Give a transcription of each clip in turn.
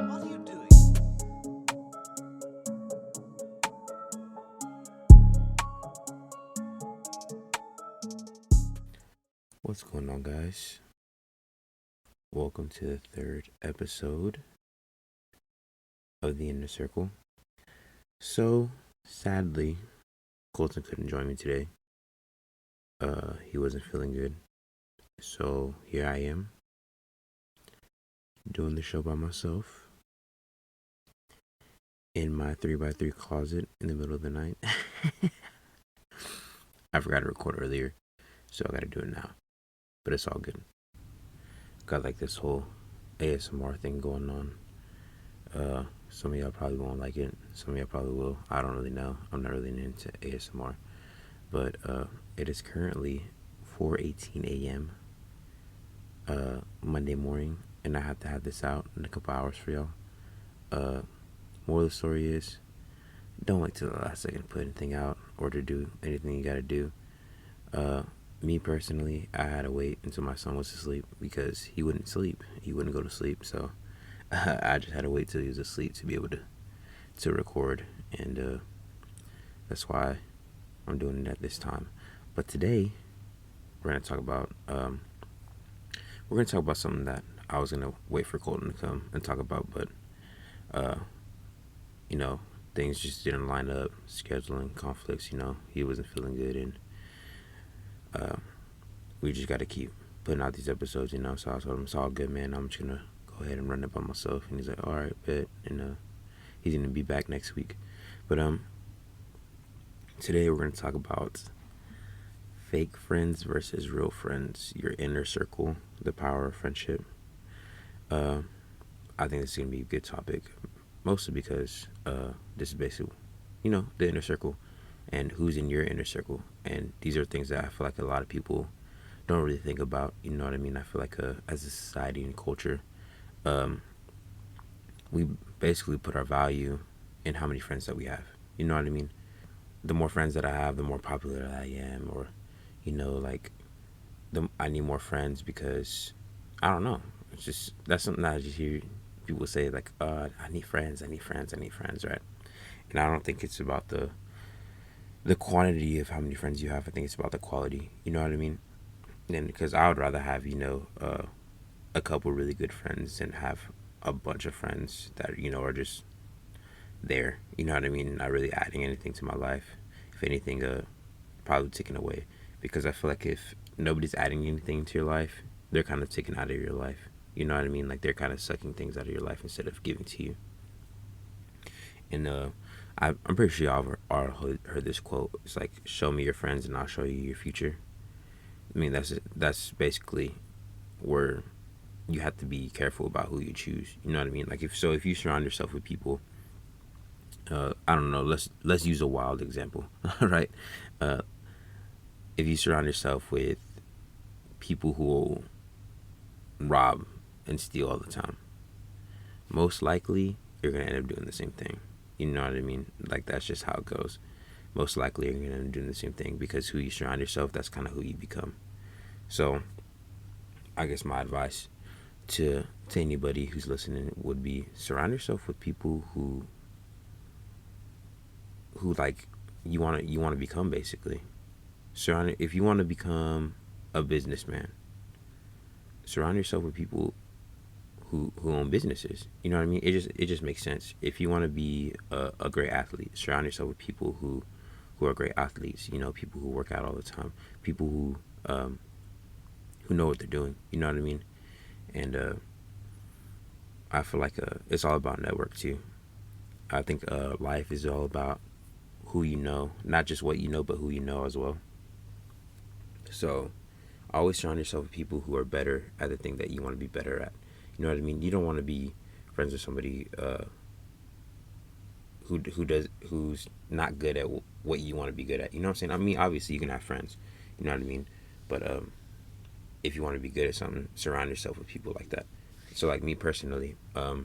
what are you doing? What's going on, guys? Welcome to the third episode of the Inner Circle. So, sadly, Colton couldn't join me today. He wasn't feeling good. So, here I am, doing the show by myself in my 3x3 closet in the middle of the night. I forgot to record earlier, so I gotta do it now. But it's all good. Got like this whole ASMR thing going on. Some of y'all probably won't like it. Some of y'all probably will. I don't really know. I'm not really into ASMR. But it is currently 4:18 a.m. Monday morning, and I have to have this out in a couple hours for y'all. More of the story is, don't wait till the last second to put anything out or to do anything you gotta do. Me personally, I had to wait until my son was asleep because he wouldn't sleep. He wouldn't go to sleep, so I just had to wait till he was asleep to be able to record, and that's why I'm doing it at this time. But today, we're gonna talk about something that I was gonna wait for Colton to come and talk about, but you know, things just didn't line up, scheduling conflicts. He wasn't feeling good, and we just got to keep putting out these episodes. So I told him it's all good, man. I'm just gonna go ahead and run it by myself, and he's like, all right, bet, and he's gonna be back next week. But today we're gonna talk about fake friends versus real friends, your inner circle, the power of friendship. I think this is going to be a good topic, mostly because this is basically, the inner circle and who's in your inner circle. And these are things that I feel like a lot of people don't really think about, you know what I mean? I feel like as a society and culture, we basically put our value in how many friends that we have, you know what I mean? The more friends that I have, the more popular I am, or like I need more friends because I don't know. It's just that's something that I just hear people say like, I need friends, right? And I don't think it's about the quantity of how many friends you have. I think it's about the quality. You know what I mean? And because I would rather have a couple really good friends than have a bunch of friends that are just there. You know what I mean? Not really adding anything to my life. If anything, probably taken away, because I feel like if nobody's adding anything to your life, they're kind of taken out of your life. You know what I mean? Like they're kind of sucking things out of your life instead of giving to you. And I'm pretty sure y'all all heard this quote. It's like, "Show me your friends, and I'll show you your future." I mean, that's basically where you have to be careful about who you choose. You know what I mean? Like if you surround yourself with people, I don't know. Let's use a wild example, right? Uh, if you surround yourself with people who will rob and steal all the time, most likely you're gonna end up doing the same thing. You know what I mean? Like that's just how it goes. Most likely you're gonna end up doing the same thing because who you surround yourself, that's kind of who you become. So, I guess my advice to anybody who's listening would be surround yourself with people who like you want to become, basically. If you want to become a businessman, surround yourself with people who own businesses. You know what I mean? It just makes sense. If you want to be a great athlete, surround yourself with people who are great athletes. People who work out all the time, people who know what they're doing. You know what I mean? And I feel like it's all about network too. I think life is all about who you know, not just what you know, but who you know as well. So always surround yourself with people who are better at the thing that you want to be better at. You know what I mean? You don't want to be friends with somebody who's not good at what you want to be good at. You know what I'm saying? I mean, obviously you can have friends. You know what I mean? But if you want to be good at something, surround yourself with people like that. So, like me personally, I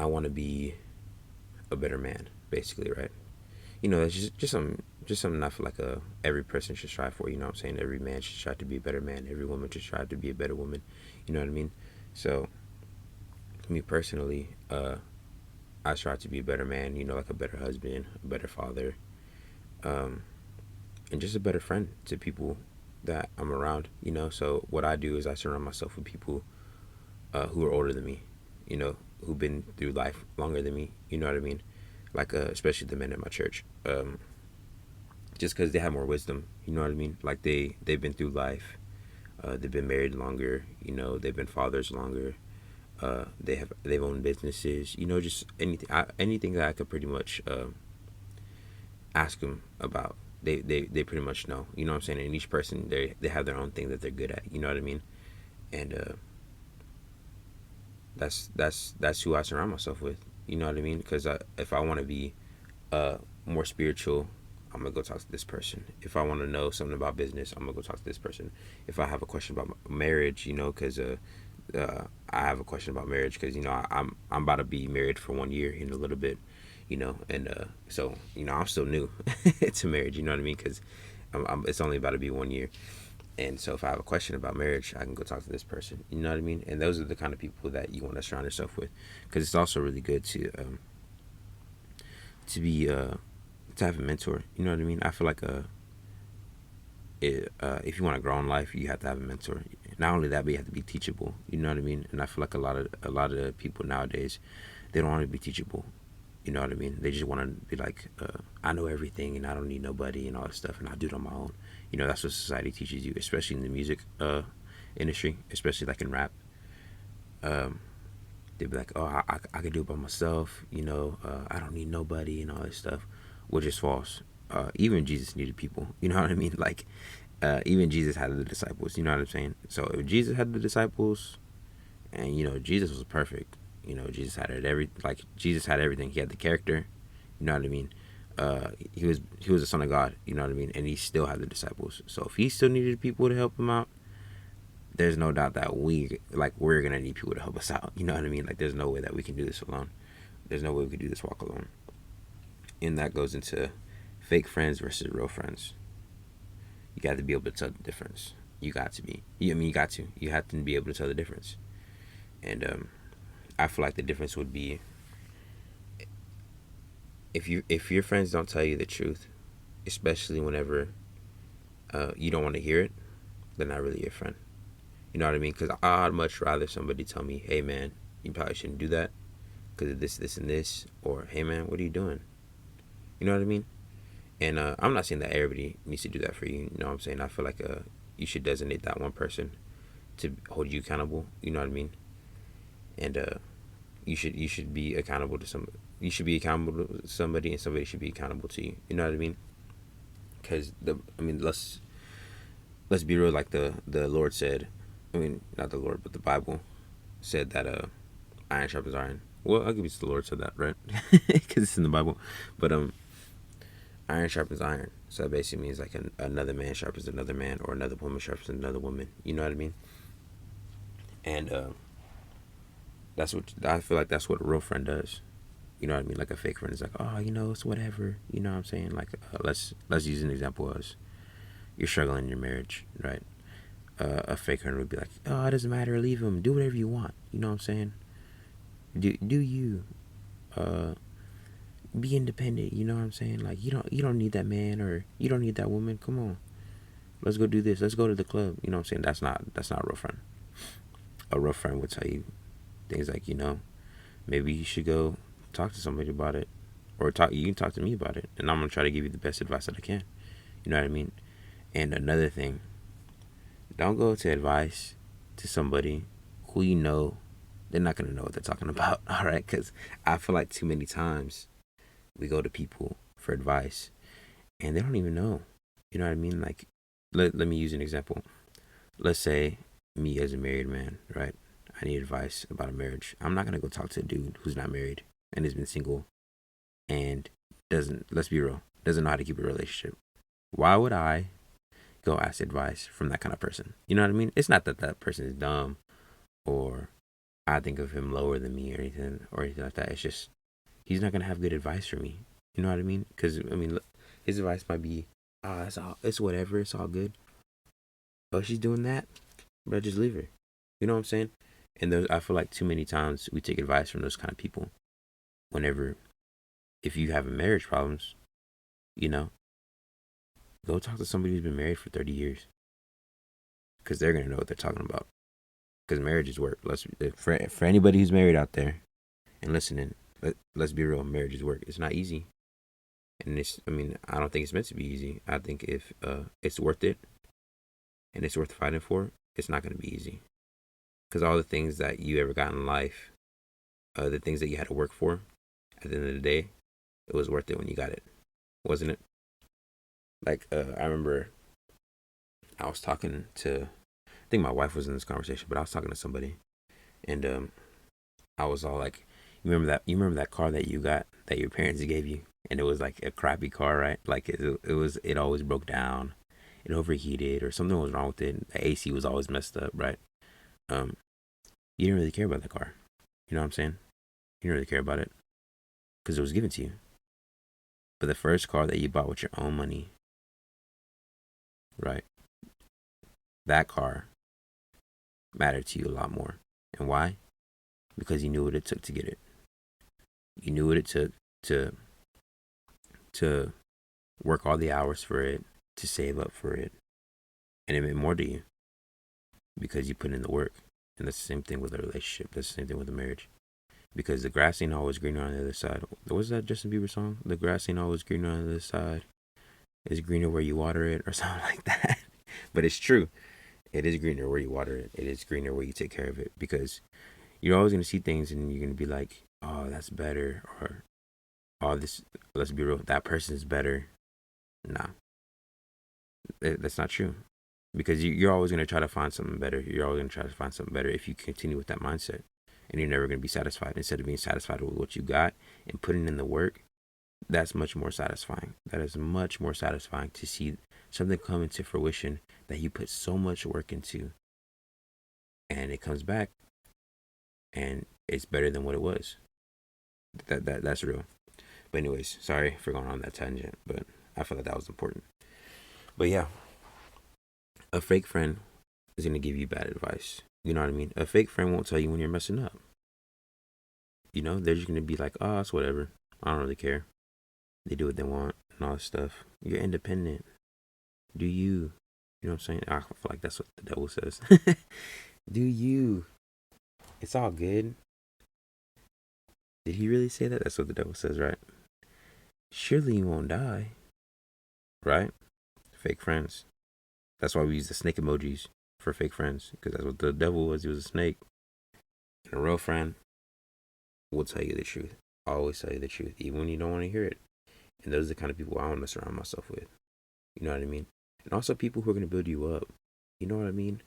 want to be a better man, basically, right? It's just something I feel like every person should strive for. You know what I'm saying? Every man should try to be a better man. Every woman should try to be a better woman. You know what I mean? So me personally, I strive to be a better man, like a better husband, a better father, um, and just a better friend to people that I'm around. So what I do is I surround myself with people who are older than me, who've been through life longer than me. You know what I mean? Like, especially the men in my church. Just because they have more wisdom. You know what I mean? Like they've been through life. They've been married longer. They've been fathers longer. They've owned businesses. Just anything that I could pretty much ask them about. They pretty much know. You know what I'm saying? And each person they have their own thing that they're good at. You know what I mean? And that's who I surround myself with. You know what I mean? Because if I want to be more spiritual, I'm gonna go talk to this person. If I want to know something about business, I'm gonna go talk to this person. If I have a question about marriage, because I have a question about marriage because I'm about to be married for 1 year in a little bit, and so I'm still new to marriage. You know what I mean? Because it's only about to be 1 year, and so if I have a question about marriage, I can go talk to this person. You know what I mean? And those are the kind of people that you want to surround yourself with, because it's also really good to be to have a mentor. You know what I mean? I feel like if you want to grow in life, you have to have a mentor. Not only that, but you have to be teachable. You know what I mean? And I feel like a lot of people nowadays, they don't want to be teachable. You know what I mean? They just want to be like, I know everything and I don't need nobody and all this stuff and I do it on my own. That's what society teaches you, especially in the music industry, especially like in rap. Um, they'd be like, oh, I can do it by myself. I don't need nobody and all this stuff, which is false. Even Jesus needed people. You know what I mean? Like, even Jesus had the disciples. You know what I'm saying? So if Jesus had the disciples, and Jesus was perfect. Jesus had Jesus had everything. He had the character. You know what I mean? He was the son of God. You know what I mean? And he still had the disciples. So if he still needed people to help him out, there's no doubt that we're gonna need people to help us out. You know what I mean? Like there's no way that we can do this alone. There's no way we can do this walk alone. And that goes into fake friends versus real friends. You got to be able to tell the difference. You got to be. You got to. You have to be able to tell the difference. And I feel like the difference would be if your friends don't tell you the truth, especially whenever you don't want to hear it, they're not really your friend. You know what I mean? Because I'd much rather somebody tell me, "Hey man, you probably shouldn't do that because of this, this, and this," or "Hey man, what are you doing?" You know what I mean? And I'm not saying that everybody needs to do that for you. You know what I'm saying? I feel like you should designate that one person to hold you accountable. You know what I mean? And you should be accountable to some. You should be accountable to somebody, and somebody should be accountable to you. You know what I mean? Because let's be real. Like the Lord said, I mean not the Lord, but the Bible said that iron sharpens iron. Well, I'll give you to the Lord said that, right? Because it's in the Bible. But iron sharpens iron. So that basically means like another man sharpens another man, or another woman sharpens another woman. You know what I mean? And that's what I feel like. That's what a real friend does. You know what I mean? Like a fake friend is like, oh, it's whatever. You know what I'm saying? Like, let's use an example as you're struggling in your marriage, right? A fake friend would be like, oh, it doesn't matter. Leave him. Do whatever you want. You know what I'm saying? Do you? Uh, be independent. You know what I'm saying? Like you don't need that man or you don't need that woman. Come on, let's go do this. Let's go to the club. You know what I'm saying? That's not a real friend. A real friend would tell you things like, maybe you should go talk to somebody about it, or you can talk to me about it, and I'm gonna try to give you the best advice that I can. You know what I mean? And another thing, don't go to advice to somebody who they're not gonna know what they're talking about. All right, because I feel like too many times we go to people for advice and they don't even know. You know what I mean? Like, let me use an example. Let's say me as a married man, right? I need advice about a marriage. I'm not gonna go talk to a dude who's not married and has been single and let's be real, doesn't know how to keep a relationship. Why would I go ask advice from that kind of person? You know what I mean? It's not that that person is dumb or I think of him lower than me or anything like that. It's just he's not gonna have good advice for me. You know what I mean? Because I mean, his advice might be, it's whatever, it's all good. Oh, she's doing that, but just leave her. You know what I'm saying? And those, I feel like too many times we take advice from those kind of people. Whenever, if you have marriage problems, you know, go talk to somebody who's been married for 30 years, because they're gonna know what they're talking about. Because marriage is work. For anybody who's married out there and listening, let's be real. Marriage is work. It's not easy, and I mean, I don't think it's meant to be easy. I think if it's worth it and it's worth fighting for, it's not gonna be easy. Because all the things that you ever got in life, the things that you had to work for, at the end of the day, it was worth it when you got it, wasn't it? Like I remember I was talking to, I think my wife was in this conversation, but I was talking to somebody, and I was all like, You remember that car that you got that your parents gave you, and it was like a crappy car, right? Like it always broke down, it overheated, or something was wrong with it. The AC was always messed up, right? Um, you didn't really care about the car. You know what I'm saying? You didn't really care about it because it was given to you. But the first car that you bought with your own money, right? That car mattered to you a lot more. And why? Because you knew what it took to get it. You knew what it took to work all the hours for it, to save up for it. And it meant more to you because you put in the work. And that's the same thing with a relationship. That's the same thing with a marriage. Because the grass ain't always greener on the other side. Was that Justin Bieber song? The grass ain't always greener on the other side. It's greener where you water it, or something like that. But it's true. It is greener where you water it. It is greener where you take care of it. Because you're always going to see things and you're going to be like, oh, that's better. Or, oh, this, let's be real, that person is better. Nah, that's not true. Because you're always going to try to find something better. You're always going to try to find something better if you continue with that mindset. And you're never going to be satisfied. Instead of being satisfied with what you got and putting in the work, that's much more satisfying. That is much more satisfying to see something come into fruition that you put so much work into, and it comes back and it's better than what it was. That's real. But anyways, sorry for going on that tangent, but I feel like that was important. But yeah, a fake friend is gonna give you bad advice. You know what I mean? A fake friend won't tell you when you're messing up. You know, they're just gonna be like, oh, it's whatever. I don't really care. They do what they want and all this stuff. You're independent. Do you? You know what I'm saying? I feel like that's what the devil says. Do you? It's all good. Did he really say that? That's what the devil says, right? Surely you won't die. Right? Fake friends. That's why we use the snake emojis for fake friends. Because that's what the devil was. He was a snake. And a real friend will tell you the truth. Always tell you the truth. Even when you don't want to hear it. And those are the kind of people I want to surround myself with. You know what I mean? And also people who are going to build you up. You know what I mean?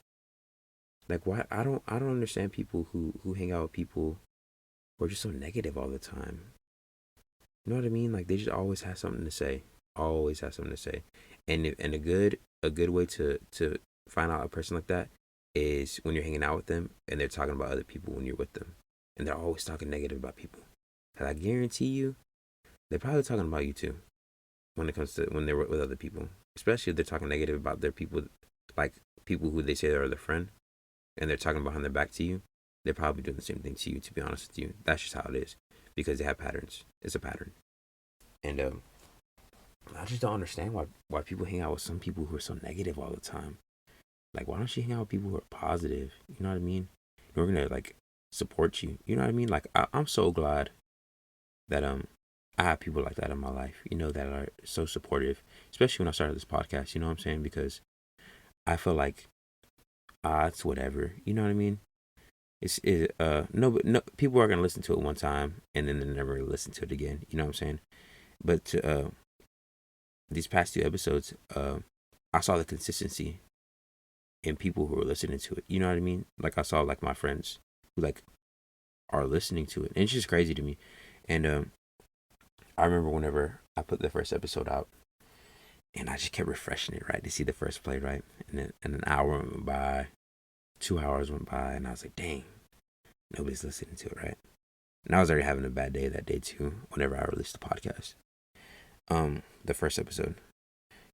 Like, why? I don't understand people who hang out with people who are just so negative all the time. You know what I mean? Like, they just always have something to say. Always have something to say. And a good way to find out a person like that is when you're hanging out with them and they're talking about other people when you're with them. And they're always talking negative about people. And I guarantee you, they're probably talking about you too. When it comes to when they're with other people. Especially if they're talking negative about their people, like people who they say are their friend, and they're talking behind their back to you, they're probably doing the same thing to you, to be honest with you. That's just how it is. Because they have patterns. It's a pattern. And I just don't understand why people hang out with some people who are so negative all the time. Like, why don't you hang out with people who are positive? You know what I mean? Who are gonna like support you. You know what I mean? Like I'm so glad that I have people like that in my life, you know, that are so supportive, especially when I started this podcast, you know what I'm saying? Because I feel like, it's whatever, you know what I mean? No, people are going to listen to it one time and then they're never going to listen to it again, you know what I'm saying? But these past two episodes, I saw the consistency in people who were listening to it, you know what I mean? Like, I saw like my friends who like are listening to it, and it's just crazy to me. And I remember whenever I put the first episode out, and I just kept refreshing it, right, to see the first play, right, and then an hour went by, 2 hours went by, and I was like, dang, nobody's listening to it, right? And I was already having a bad day that day too. Whenever I released the podcast, the first episode,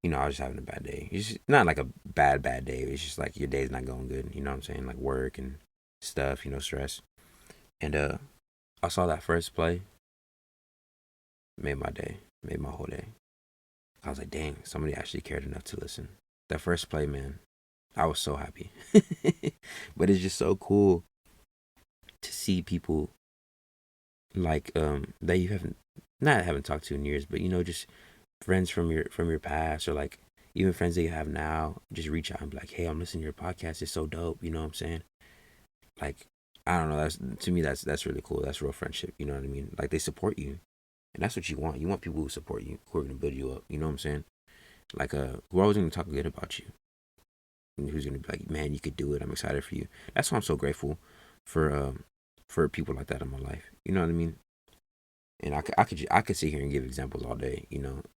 you know, I was just having a bad day. It's just not like a bad day. It's just like your day's not going good. You know what I'm saying? Like work and stuff, stress. And I saw that first play, made my day, made my whole day. I was like, dang, somebody actually cared enough to listen. That first play, man, I was so happy. But it's just so cool to see people like that you haven't talked to in years, but just friends from your past, or like even friends that you have now, just reach out and be like, hey, I'm listening to your podcast. It's so dope. You know what I'm saying? Like, I don't know. That's, to me, that's really cool. That's real friendship. You know what I mean? Like, they support you, and that's what you want. You want people who support you, who are gonna build you up. You know what I'm saying? Like, who are always gonna talk good about you, and who's gonna be like, man, you could do it. I'm excited for you. That's why I'm so grateful for people like that in my life. You know what I mean? And I could sit here and give examples all day.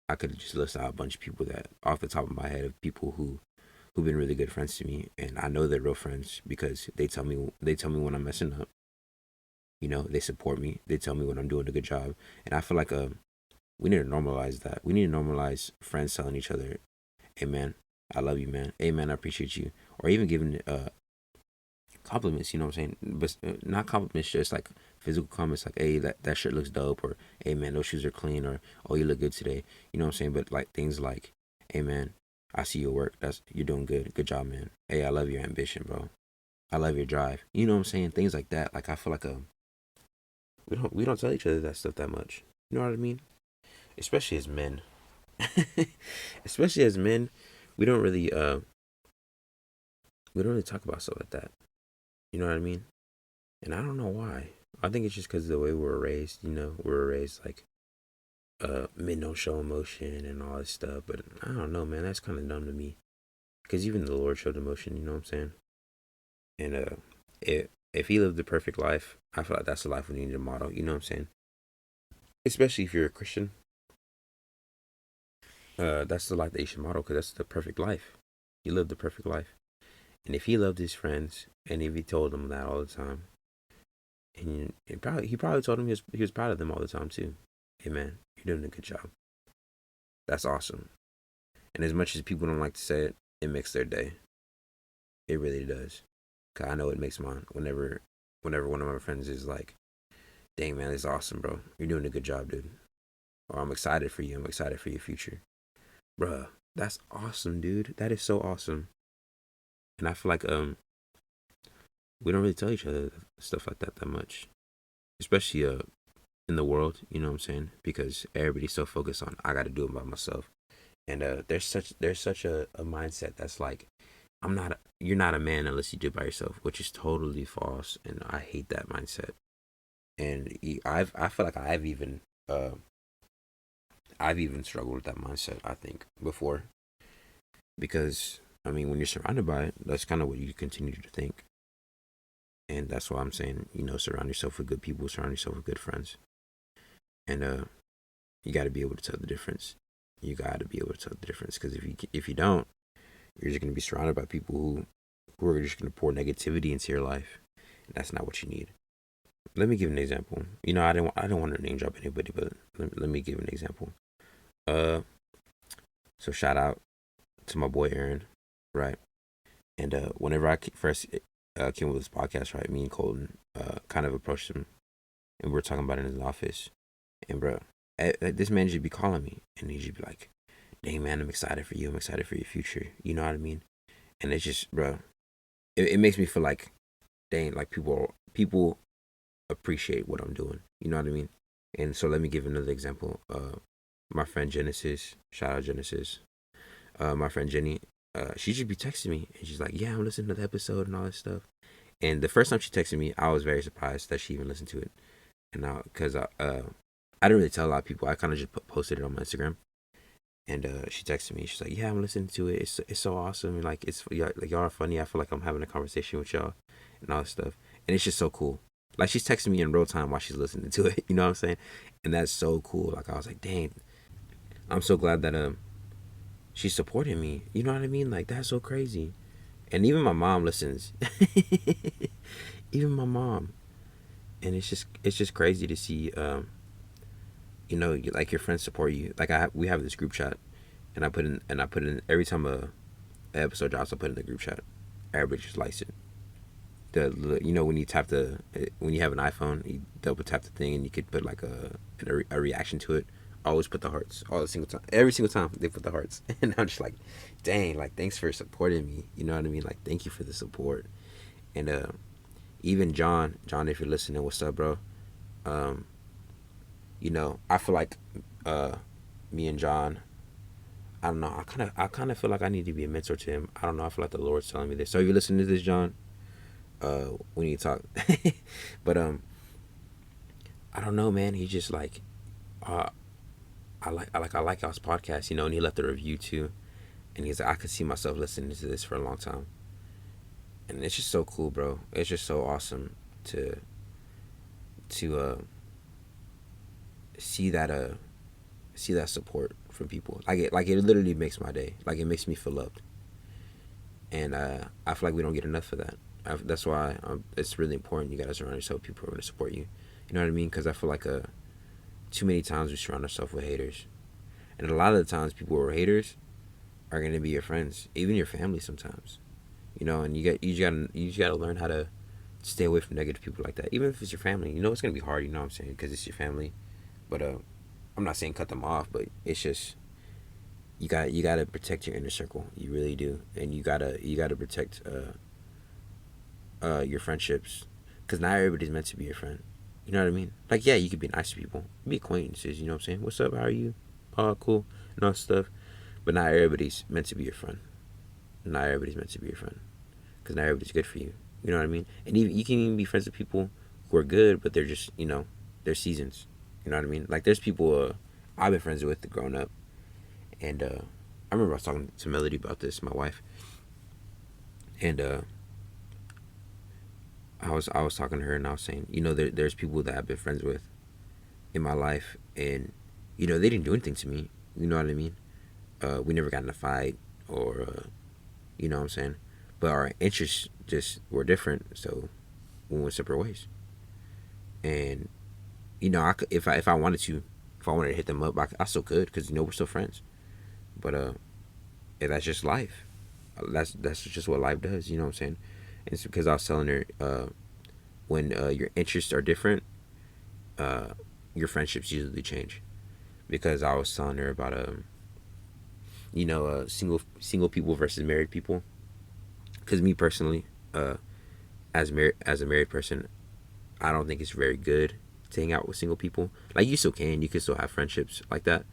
I could just list out a bunch of people that off the top of my head, of people who've been really good friends to me, and I know they're real friends because they tell me when I'm messing up. They support me. They tell me when I'm doing a good job, and I feel like we need to normalize that. We need to normalize friends telling each other, "Hey man, I love you, man. Hey man, I appreciate you," or even giving compliments. You know what I'm saying? But not compliments, just like physical comments, like, hey, that shirt looks dope, or hey man, those shoes are clean, or oh, you look good today. You know what I'm saying? But like things like, hey man, I see your work. You're doing good. Good job, man. Hey, I love your ambition, bro. I love your drive. You know what I'm saying? Things like that. Like, I feel like we don't tell each other that stuff that much. You know what I mean? Especially as men. Especially as men, we don't really talk about stuff like that. You know what I mean? And I don't know why. I think it's just because of the way we were raised. We were raised like men don't show emotion and all this stuff. But I don't know, man. That's kind of dumb to me. Because even the Lord showed emotion. You know what I'm saying? And if He lived the perfect life, I feel like that's the life we need to model. You know what I'm saying? Especially if you're a Christian, that's the life that you should model, because that's the perfect life. He lived the perfect life. And if He loved His friends, and if He told them that all the time, and he probably told them he was proud of them all the time too. Hey man, you're doing a good job. That's awesome. And as much as people don't like to say it, it makes their day. It really does. 'Cause I know it makes mine. Whenever one of my friends is like, "Dang man, this is awesome, bro. You're doing a good job, dude." Or, "I'm excited for you. I'm excited for your future." Bruh, that's awesome, dude. That is so awesome. And I feel like we don't really tell each other stuff like that much, especially in the world. You know what I'm saying? Because everybody's so focused on, I got to do it by myself, and there's such a mindset that's like, you're not a man unless you do it by yourself, which is totally false, and I hate that mindset. And I feel like I've even struggled with that mindset, I think, before, because I mean, when you're surrounded by it, that's kind of what you continue to think. And that's why I'm saying, surround yourself with good people, surround yourself with good friends. And you got to be able to tell the difference. You got to be able to tell the difference, because if you don't, you're just going to be surrounded by people who are just going to pour negativity into your life. And that's not what you need. Let me give an example. I don't want to name drop anybody, but let me give an example. So shout out to my boy Aaron, right? And whenever I first came with this podcast, right, me and Colton kind of approached him, and we were talking about it in his office. And bro, this man should be calling me, and he should be like, "Dang man, I'm excited for you. I'm excited for your future." You know what I mean? And it's just, bro, it makes me feel like, dang, like people appreciate what I'm doing. You know what I mean? And so let me give another example. My friend Genesis, shout out Genesis. My friend Jenny, she should be texting me, and she's like, "Yeah, I'm listening to the episode and all this stuff." And the first time she texted me, I was very surprised that she even listened to it. And now, because I didn't really tell a lot of people, I kind of just posted it on my Instagram. And she texted me. She's like, "Yeah, I'm listening to it. It's so awesome. And like, like y'all are funny. I feel like I'm having a conversation with y'all and all this stuff. And it's just so cool. Like, she's texting me in real time while she's listening to it. You know what I'm saying? And that's so cool. Like, I was like, dang, I'm so glad that she's supporting me. You know what I mean? Like, that's so crazy. And even my mom listens. Even my mom. And it's just crazy to see like your friends support you. Like, we have this group chat, and I put in every time a episode drops, I put in the group chat. Everybody just likes it. when you tap when you have an iPhone, you double tap the thing and you could put like a reaction to it. Always put the hearts all the single time. Every single time they put the hearts, and I'm just like, dang, like thanks for supporting me. You know what I mean? Like thank you for the support. And even John, if you're listening, what's up, bro? Um, I feel like me and John. I don't know. I kind of feel like I need to be a mentor to him. I don't know. I feel like the Lord's telling me this. So if you're listening to this, John, we need to talk. But I don't know, man. He just like, uh, I like y'all's podcast, and he left a review too, and he's like, I could see myself listening to this for a long time, and it's just so cool, bro. It's just so awesome to to see that see that support from people. It literally makes my day. Like it makes me feel loved, and I feel like we don't get enough of that. That's why it's really important. You gotta surround yourself with people who are gonna support you. You know what I mean? Because I feel like too many times we surround ourselves with haters, and a lot of the times people who are haters are gonna be your friends, even your family sometimes. And you just gotta learn how to stay away from negative people like that. Even if it's your family, it's gonna be hard. You know what I'm saying? Because it's your family. But I'm not saying cut them off, but it's just you gotta protect your inner circle. You really do, and you gotta protect your friendships, because not everybody's meant to be your friend. You know what I mean? Like, yeah, you could be nice to people, be acquaintances. You know what I'm saying? What's up? How are you? Oh, cool, and all that stuff. But not everybody's meant to be your friend. Not everybody's meant to be your friend, because not everybody's good for you. You know what I mean? And even, you can even be friends with people who are good, but they're just they're seasons. You know what I mean? Like there's people I've been friends with growing up, and I remember I was talking to Melody about this, my wife, and I was talking to her, and I was saying, there's people that I've been friends with in my life, and they didn't do anything to me. You know what I mean? We never got in a fight, or you know what I'm saying, but our interests just were different, so we went separate ways. And if I wanted to, if I wanted to hit them up, I still could, because we're still friends. But that's just life. That's just what life does. You know what I'm saying? And it's because I was telling her, when your interests are different, uh, your friendships usually change. Because I was telling her about single people versus married people. Because me personally, as a married person, I don't think it's very good to hang out with single people. Like you can still have friendships like that,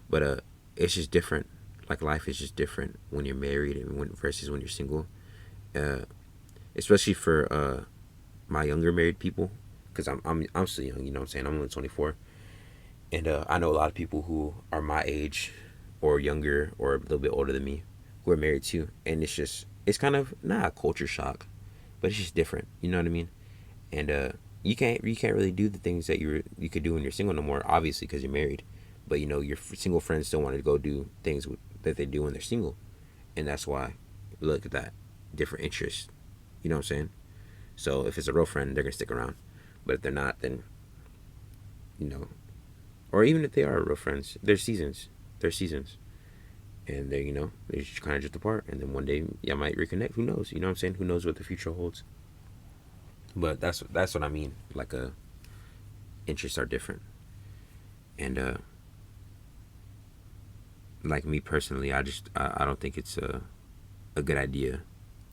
but it's just different. Like life is just different when you're married and versus when you're single. Uh, Especially for my younger married people, because I'm still young. You know what I'm saying? I'm only 24, and I know a lot of people who are my age, or younger, or a little bit older than me, who are married too, and it's kind of not a culture shock, but it's just different. You know what I mean? And you can't really do the things that you could do when you're single no more, obviously, because you're married. But your single friends still want to go do things that they do when they're single, and that's why, look at that, different interests. You know what I'm saying? So if it's a real friend, they're gonna stick around. But if they're not, then you know, or even if they are real friends, they're seasons. They're seasons, and they just kind of drift apart, and then one day y'all might reconnect. Who knows? You know what I'm saying? Who knows what the future holds? But that's what I mean. Like interests are different, and like me personally, I don't think it's a good idea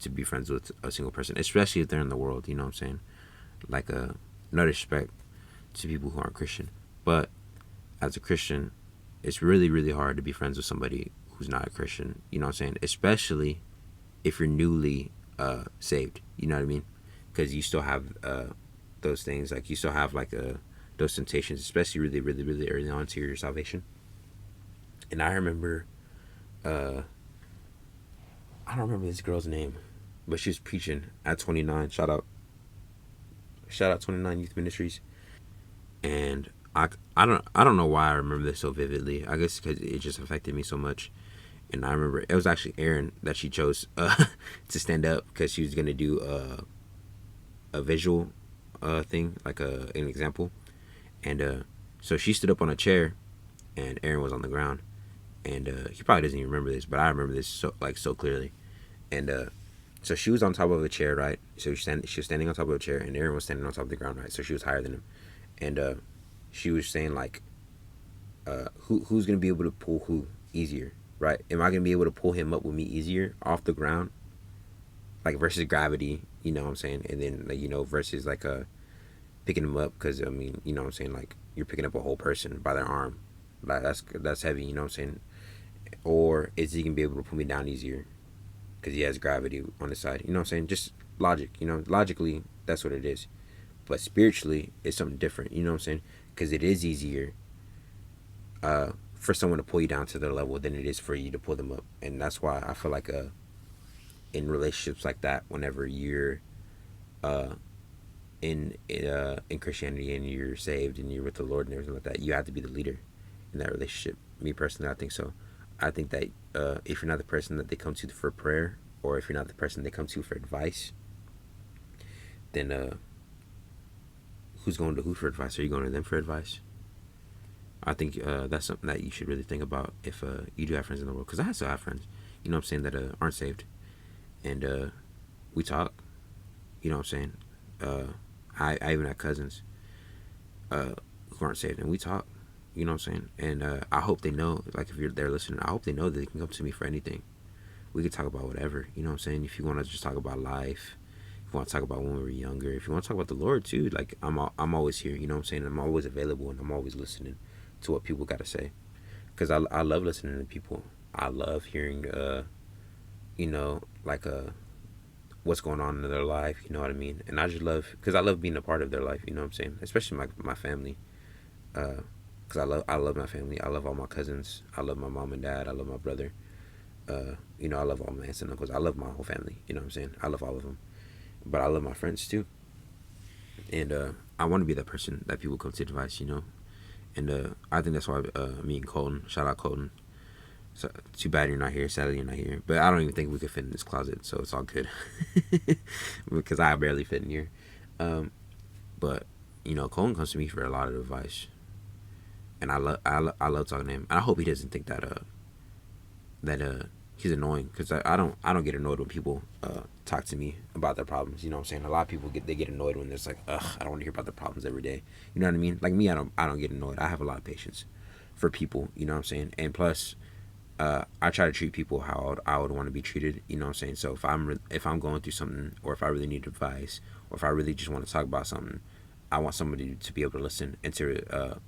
to be friends with a single person, especially if they're in the world. You know what I'm saying? Like no disrespect to people who aren't Christian, but as a Christian, it's really really hard to be friends with somebody who's not a Christian. You know what I'm saying? Especially if you're newly saved. You know what I mean? Because you still have those things, like you still have like those temptations, especially really really really early on to your salvation. And I remember, I don't remember this girl's name, but she was preaching at 29. Shout out 29 Youth Ministries. And I don't know why I remember this so vividly. I guess because it just affected me so much. And I remember it was actually Erin that she chose to stand up, because she was gonna do a visual thing, like an example. And so she stood up on a chair, and Erin was on the ground. And he probably doesn't even remember this, but I remember this so clearly. And So she was on top of a chair, right? So she was standing on top of a chair, and Aaron was standing on top of the ground, right? So she was higher than him, and she was saying like, who's gonna be able to pull who easier, right? Am I gonna be able to pull him up with me easier off the ground, like versus gravity? You know what I'm saying? And then like, versus like picking him up, because I mean, you know what I'm saying, like you're picking up a whole person by their arm, like that's heavy. You know what I'm saying? Or is he gonna be able to pull me down easier because he has gravity on his side? You know what I'm saying? Just logic. Logically that's what it is. But spiritually, it's something different. You know what I'm saying? Because it is easier for someone to pull you down to their level than it is for you to pull them up. And that's why I feel like in relationships like that, whenever you're uh, in Christianity and you're saved and you're with the Lord and everything like that, you have to be the leader in that relationship. Me personally, I think so. I think that if you're not the person that they come to for prayer, or if you're not the person they come to for advice, then who's going to who for advice? Are you going to them for advice? I think that's something that you should really think about if you do have friends in the world. Because I still have friends, you know what I'm saying, that aren't saved. And we talk, you know what I'm saying. I even have cousins who aren't saved, and we talk, you know what I'm saying. And I hope they know, like if you're there listening, I hope they know that they can come to me for anything. We could talk about whatever, you know what I'm saying. If you want to just talk about life, if you want to talk about when we were younger, if you want to talk about the Lord too, like I'm always here, you know what I'm saying. I'm always available, and I'm always listening to what people got to say, because I love listening to people. I love hearing like what's going on in their life, you know what I mean. And I just love, because I love being a part of their life, you know what I'm saying, especially my family. Because I love my family. I love all my cousins. I love my mom and dad. I love my brother. I love all my aunts and uncles. I love my whole family, you know what I'm saying. I love all of them, but I love my friends too. And I want to be that person that people come to advice, and I think that's why me and Colton, shout out Colton. So too bad you're not here. Sadly you're not here. But I don't even think we could fit in this closet, so it's all good. Because I barely fit in here. But Colton comes to me for a lot of advice, and I love talking to him. And I hope he doesn't think that he's annoying, because I don't get annoyed when people talk to me about their problems. You know what I'm saying? A lot of people get annoyed when it's like, ugh, I don't want to hear about their problems every day. You know what I mean? Like me, I don't get annoyed. I have a lot of patience for people. You know what I'm saying? And plus, I try to treat people how I would want to be treated. You know what I'm saying? So if I'm going through something, or if I really need advice, or if I really just want to talk about something, I want somebody to be able to listen and to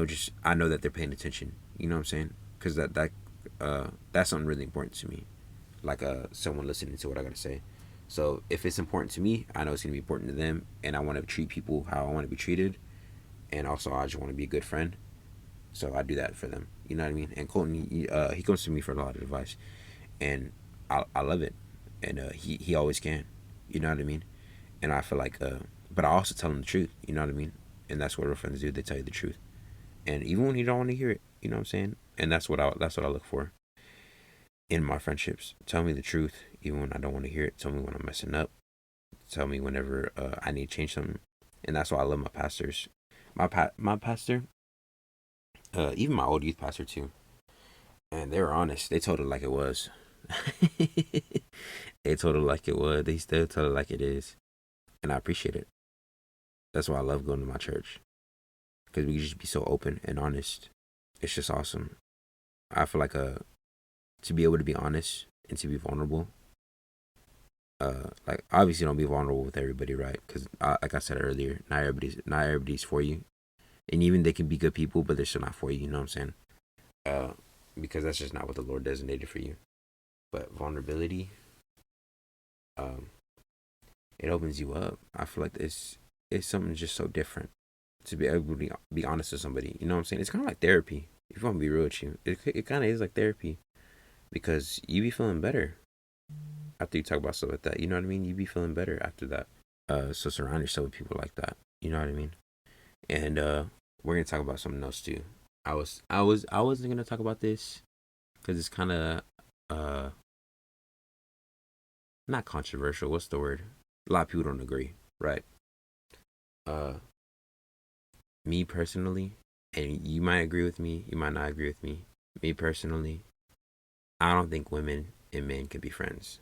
just I know that they're paying attention. You know what I'm saying? Because that's something really important to me. Like someone listening to what I gotta say. So if it's important to me, I know it's gonna be important to them, and I want to treat people how I want to be treated, and also I just want to be a good friend. So I do that for them. You know what I mean? And Colton, he comes to me for a lot of advice, and I love it, and he always can. You know what I mean? And I feel like, but I also tell him the truth. You know what I mean? And that's what real friends do. They tell you the truth, and even when you don't want to hear it, you know what I'm saying? And that's what I look for in my friendships. Tell me the truth, even when I don't want to hear it. Tell me when I'm messing up. Tell me whenever I need to change something. And that's why I love my pastors. My pastor, even my old youth pastor too. And they were honest. They told it like it was. They told it like it was. They still tell it like it is. And I appreciate it. That's why I love going to my church. Because we can just be so open and honest. It's just awesome. I feel like to be able to be honest and to be vulnerable. Like obviously don't be vulnerable with everybody, right? Because like I said earlier, not everybody's for you, and even they can be good people, but they're still not for you. You know what I'm saying? Uh, because that's just not what the Lord designated for you. But vulnerability, um, it opens you up. I feel like it's something just so different to be able to be honest with somebody. You know what I'm saying? It's kind of like therapy. If you want to be real with you, it kind of is like therapy, because you be feeling better after you talk about stuff like that. You know what I mean? You be feeling better after that. So surround yourself with people like that. You know what I mean? And we're gonna talk about something else too. I wasn't gonna talk about this because it's kind of uh not controversial. What's the word? A lot of people don't agree, right? Uh, Me personally, and you might agree with me, you might not agree with me. Me personally, I don't think women and men can be friends.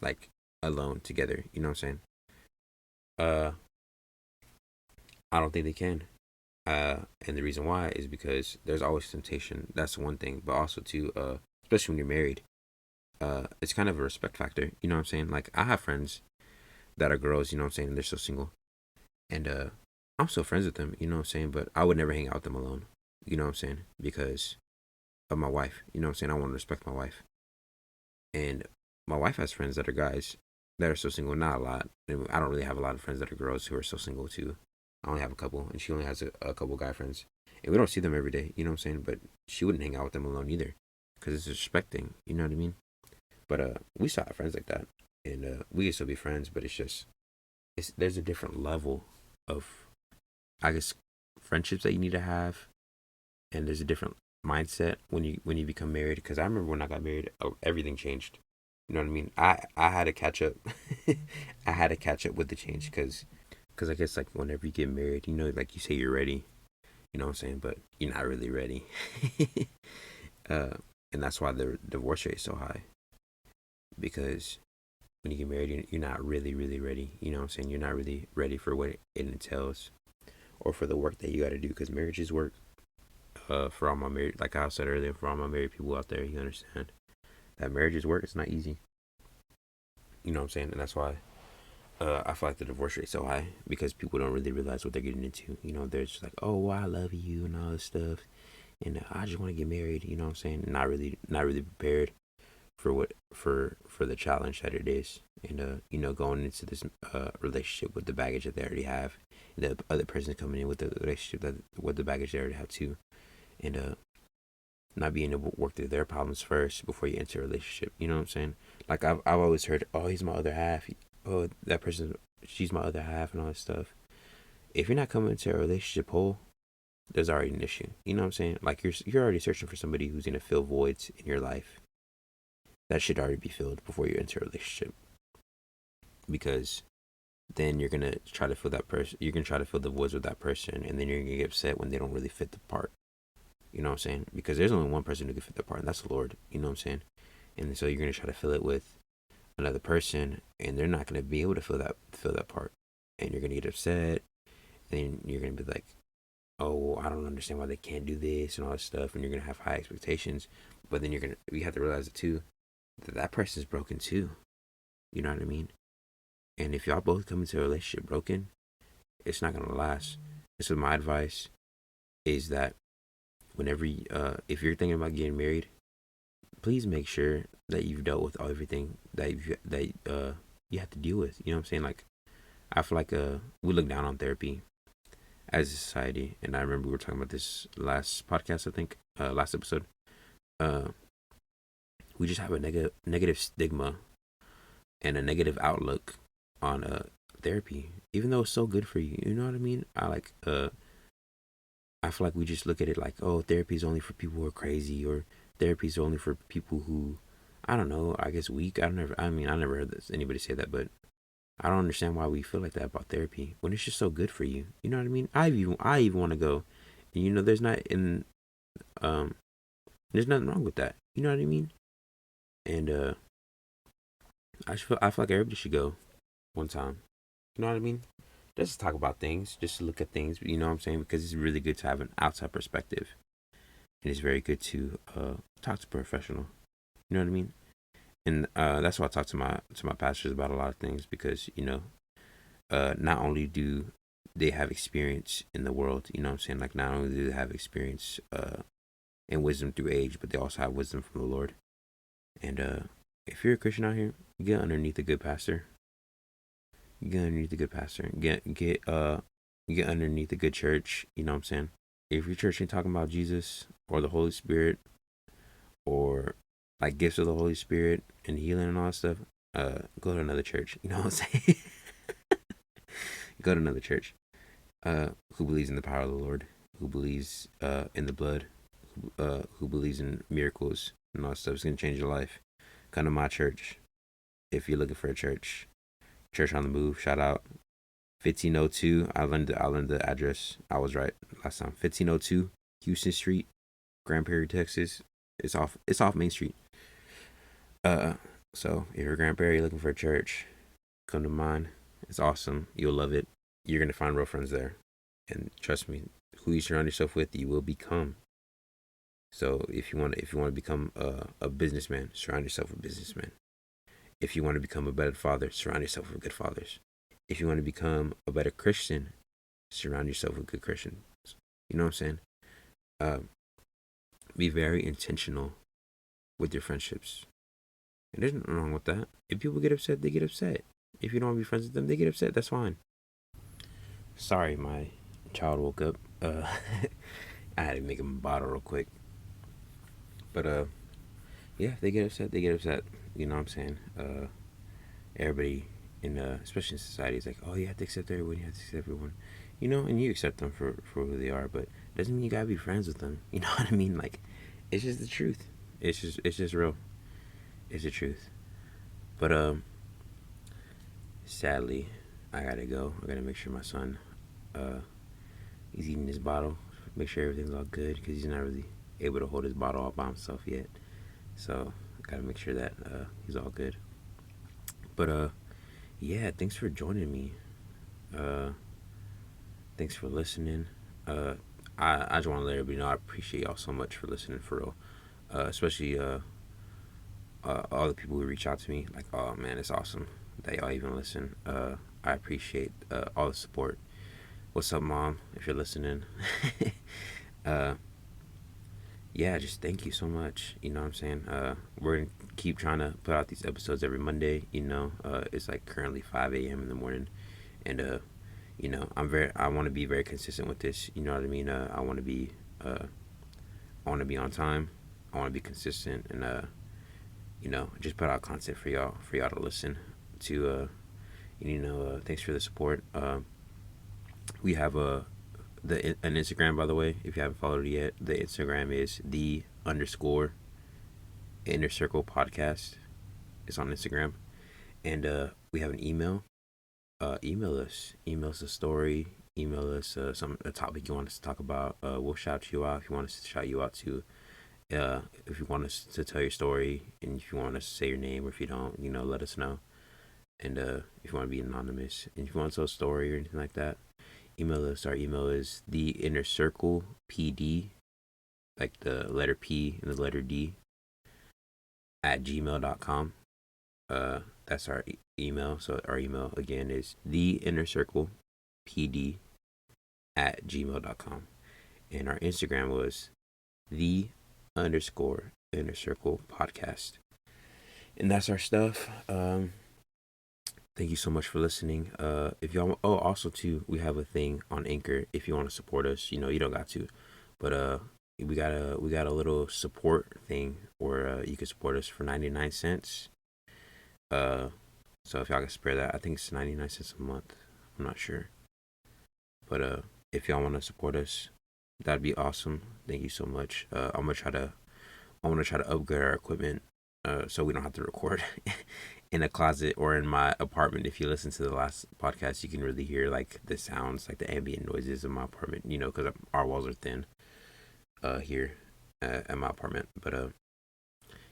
like alone together. You know what I'm saying? Uh, I don't think they can. And the reason why is because there's always temptation. That's one thing, but also too, especially when you're married, it's kind of a respect factor. You know what I'm saying? Like I have friends that are girls. You know what I'm saying? And they're still single, and I'm still friends with them. You know what I'm saying? But I would never hang out with them alone. You know what I'm saying? Because of my wife. You know what I'm saying? I want to respect my wife, and my wife has friends that are guys that are still single. Not a lot. I don't really have a lot of friends that are girls who are still single too. I only have a couple, and she only has a couple guy friends, and we don't see them every day. You know what I'm saying? But she wouldn't hang out with them alone either, because it's a respect thing. You know what I mean? But we still have friends like that, and we can still be friends. But it's just there's a different level of, I guess, friendships that you need to have, and there's a different mindset when you become married. Because I remember when I got married, everything changed. You know what I mean? I had to catch up. I had to catch up with the change because I guess like whenever you get married, you know, like you say you're ready. You know what I'm saying? But you're not really ready. uh, and that's why the divorce rate is so high, because when you get married, you're not really ready. You know what I'm saying? You're not really ready for what it entails or for the work that you got to do, because marriage is work. For all my married, like I said earlier, for all my married people out there, you understand that marriage is work. It's not easy. You know what I'm saying? And that's why I feel like the divorce rate is so high, because people don't really realize what they're getting into. You know, they're just like, oh, well, I love you and all this stuff, and I just want to get married. You know what I'm saying? Not really prepared for what for the challenge that it is, and you know, going into this relationship with the baggage that they already have, and the other person coming in with the relationship that with the baggage they already have too, and not being able to work through their problems first before you enter a relationship. You know what I'm saying? Like I've always heard, oh, he's my other half. Oh, that person, she's my other half, and all that stuff. If you're not coming into a relationship whole, there's already an issue. You know what I'm saying? Like you're already searching for somebody who's gonna fill voids in your life. That should already be filled before you enter a relationship, because then you're gonna try to fill that person. You're gonna try to fill the voids with that person, and then you're gonna get upset when they don't really fit the part. You know what I'm saying? Because there's only one person who can fit the part, and that's the Lord. You know what I'm saying? And so you're gonna try to fill it with another person, and they're not gonna be able to fill that part, and you're gonna get upset, and you're gonna be like, oh, I don't understand why they can't do this and all this stuff, and you're gonna have high expectations, but then you have to realize it too, that that person's broken too. You know what I mean? And if y'all both come into a relationship broken, it's not gonna last. So my advice is that whenever if you're thinking about getting married, please make sure that you've dealt with everything that you have to deal with. You know what I'm saying? Like I feel like we look down on therapy as a society, and I remember we were talking about this last podcast. I think last episode. Uh, we just have a negative stigma and a negative outlook on therapy, even though it's so good for you. You know what I mean? I feel like we just look at it like, oh, therapy is only for people who are crazy, or therapy is only for people who, I don't know, I guess weak. I mean, I never heard anybody say that, but I don't understand why we feel like that about therapy when it's just so good for you. You know what I mean? I even want to go, and you know, um, there's nothing wrong with that. You know what I mean? And I feel like everybody should go one time. You know what I mean? Just to talk about things, just to look at things. You know what I'm saying? Because it's really good to have an outside perspective, and it's very good to talk to a professional. You know what I mean? And that's why I talk to my pastors about a lot of things, because you know, not only do they have experience in the world, you know what I'm saying? Like not only do they have experience and wisdom through age, but they also have wisdom from the Lord. And if you're a Christian out here, get underneath a good pastor. Get underneath a good pastor. Get underneath a good church. You know what I'm saying? If your church ain't talking about Jesus or the Holy Spirit, or like gifts of the Holy Spirit and healing and all that stuff, go to another church. You know what I'm saying? Go to another church. Who believes in the power of the Lord? Who believes in the blood? Who believes in miracles and all that stuff? It's gonna change your life. Come to my church if you're looking for a church. Church on the Move. Shout out 1502. I learned the address. I was right last time. 1502 Houston Street, Grand Prairie, Texas. It's off Main Street. So if you're Grandpa, you're looking for a church, come to mine. It's awesome. You'll love it. You're gonna find real friends there, and trust me, who you surround yourself with, you will become. So if you want to become a businessman, surround yourself with businessmen. If you want to become a better father, surround yourself with good fathers. If you want to become a better Christian, surround yourself with good Christians. You know what I'm saying? Uh, be very intentional with your friendships. And there's nothing wrong with that. If people get upset, they get upset. If you don't want to be friends with them, they get upset. That's fine. Sorry, my child woke up. I had to make him a bottle real quick. But yeah, if they get upset, they get upset. You know what I'm saying? Everybody in especially in society is like, oh, you have to accept everyone. You have to accept everyone. You know, and you accept them for who they are, but doesn't mean you gotta be friends with them. You know what I mean? Like, it's just the truth. It's just real. It's the truth. But sadly, I gotta go. I gotta make sure my son, uh, he's eating his bottle. Make sure everything's all good because he's not really able to hold his bottle all by himself yet. So I gotta make sure that he's all good. But yeah, thanks for joining me. Uh, thanks for listening. Uh, I just want to let everybody know I appreciate y'all so much for listening for real. Especially all the people who reach out to me. Like, oh man, it's awesome that y'all even listen. I appreciate all the support. What's up, mom? If you're listening, uh, yeah, just thank you so much. You know what I'm saying? We're gonna keep trying to put out these episodes every Monday. You know, it's like currently 5 a.m. in the morning, and you know, I want to be very consistent with this. You know what I mean? Uh, I want to be on time. I want to be consistent, and you know, just put out content for y'all to listen to. You know, thanks for the support. We have an Instagram, by the way. If you haven't followed it yet, the Instagram is the underscore inner circle podcast. It's on Instagram, and we have an email. Email us. Email us a story. Email us a topic you want us to talk about. We'll shout you out if you want us to shout you out too. If you want us to tell your story, and if you want us to say your name, or if you don't, you know, let us know. And if you want to be anonymous, and if you want to tell a story or anything like that, email us. Our email is the inner circle pd, like the letter P and the letter D, at gmail.com. That's our email. So our email again is the inner circle pd at gmail.com. And our Instagram was the underscore inner circle podcast. And that's our stuff. Thank you so much for listening. If y'all, oh, also too, we have a thing on Anchor. If you want to support us, you know, you don't got to, but we got a little support thing where you can support us for 99 cents. Uh, so if y'all can spare that, I think it's 99 cents a month. I'm not sure, but if y'all want to support us, that'd be awesome. Thank you so much. I want to try to upgrade our equipment, so we don't have to record in a closet or in my apartment. If you listen to the last podcast, you can really hear like the sounds, like the ambient noises of my apartment. You know, because our walls are thin here at my apartment. But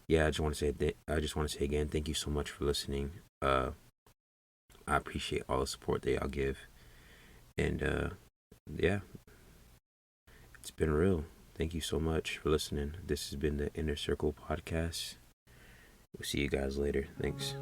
yeah, I just want to say again, thank you so much for listening. I appreciate all the support that y'all give, and yeah, it's been real. Thank you so much for listening. This has been the Inner Circle Podcast. We'll see you guys later. Thanks.